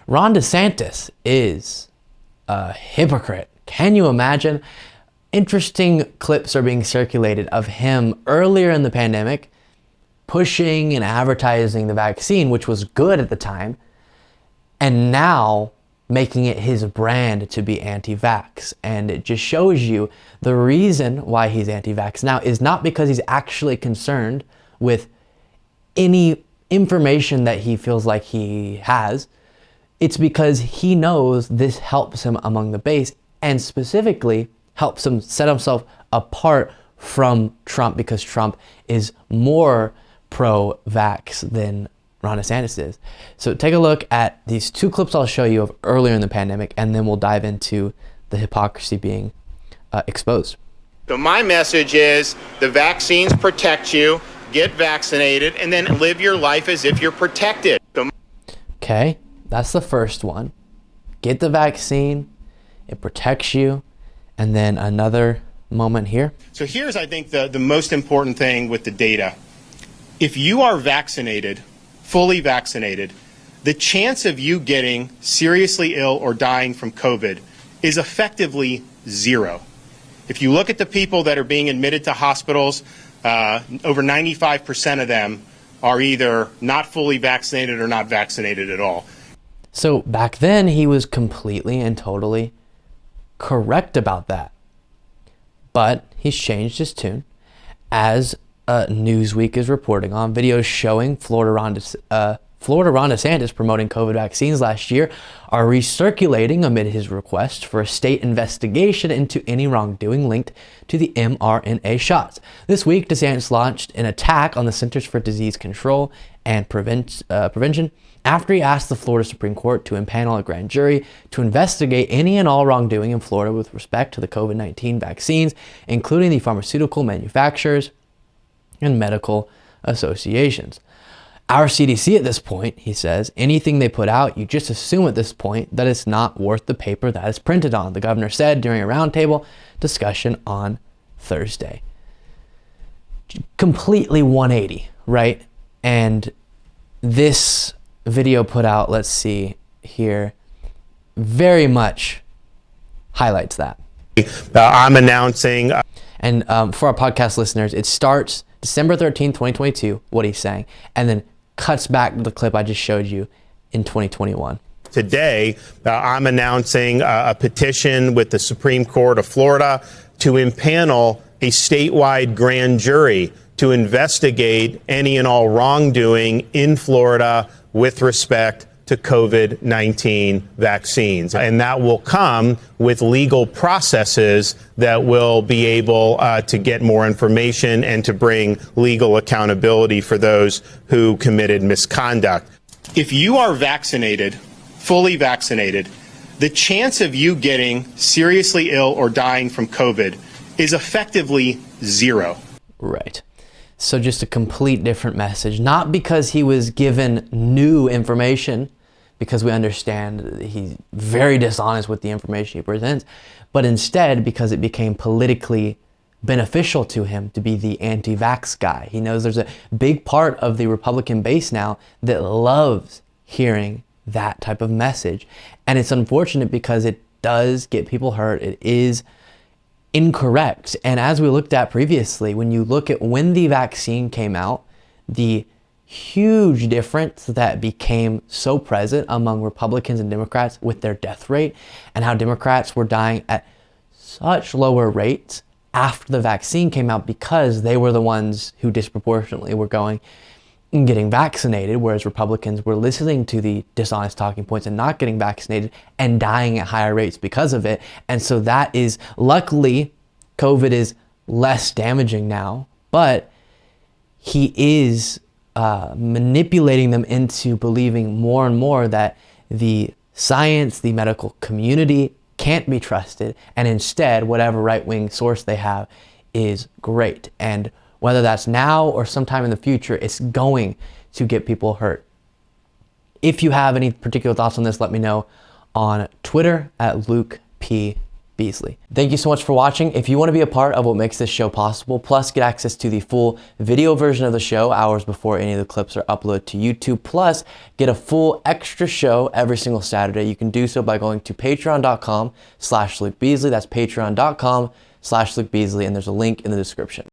Ron DeSantis is a hypocrite. Can you imagine? Interesting clips are being circulated of him earlier in the pandemic pushing and advertising the vaccine, which was good at the time, and now making it his brand to be anti-vax. And it just shows you the reason why he's anti-vax now is not because he's actually concerned with any information that he feels like he has. It's because he knows this helps him among the base, and specifically helps him set himself apart from Trump, because Trump is more pro-vax than Ron DeSantis is. So take a look at these two clips I'll show you of earlier in the pandemic, and then we'll dive into the hypocrisy being exposed. So my message is the vaccines protect you, get vaccinated, and then live your life as if you're protected. Okay, that's the first one. Get the vaccine, it protects you. And then another moment here. So here's, I think, the most important thing with the data. If you are vaccinated, fully vaccinated, the chance of you getting seriously ill or dying from COVID is effectively zero. If you look at the people that are being admitted to hospitals, over 95% of them are either not fully vaccinated or not vaccinated at all. So back then he was completely and totally correct about that, but he's changed his tune, as Newsweek is reporting on videos showing Florida Ron DeSantis promoting COVID vaccines last year are recirculating amid his request for a state investigation into any wrongdoing linked to the mRNA shots. This week, DeSantis launched an attack on the Centers for Disease Control and Prevention after he asked the Florida Supreme Court to impanel a grand jury to investigate any and all wrongdoing in Florida with respect to the COVID-19 vaccines, including the pharmaceutical manufacturers and medical associations. Our CDC at this point, he says, anything they put out, you just assume at this point that it's not worth the paper that it's printed on, the governor said during a roundtable discussion on Thursday. Completely 180, right? And this video put out, let's see here, very much highlights that. I'm announcing. And for our podcast listeners, it starts December 13th, 2022, what he's saying, and then cuts back to the clip I just showed you in 2021. Today, I'm announcing a petition with the Supreme Court of Florida to impanel a statewide grand jury to investigate any and all wrongdoing in Florida with respect to COVID-19 vaccines. And that will come with legal processes that will be able to get more information and to bring legal accountability for those who committed misconduct. If you are vaccinated, fully vaccinated, the chance of you getting seriously ill or dying from COVID is effectively zero. Right. So just a complete different message, not because he was given new information, because we understand that he's very dishonest with the information he presents, but instead because it became politically beneficial to him to be the anti-vax guy. He knows there's a big part of the Republican base now that loves hearing that type of message. And it's unfortunate because it does get people hurt. It is incorrect. And as we looked at previously, when you look at when the vaccine came out, the huge difference that became so present among Republicans and Democrats with their death rate, and how Democrats were dying at such lower rates after the vaccine came out because they were the ones who disproportionately were going and getting vaccinated, whereas Republicans were listening to the dishonest talking points and not getting vaccinated and dying at higher rates because of it. And so that is, luckily, COVID is less damaging now, but he is manipulating them into believing more and more that the science, the medical community can't be trusted, and instead whatever right-wing source they have is great. And whether that's now or sometime in the future, it's going to get people hurt. If you have any particular thoughts on this, let me know on Twitter at Luke P. Beasley. Thank you so much for watching. If you want to be a part of what makes this show possible, plus get access to the full video version of the show hours before any of the clips are uploaded to YouTube, plus get a full extra show every single Saturday, you can do so by going to patreon.com/LukeBeasley. That's patreon.com/LukeBeasley, and there's a link in the description.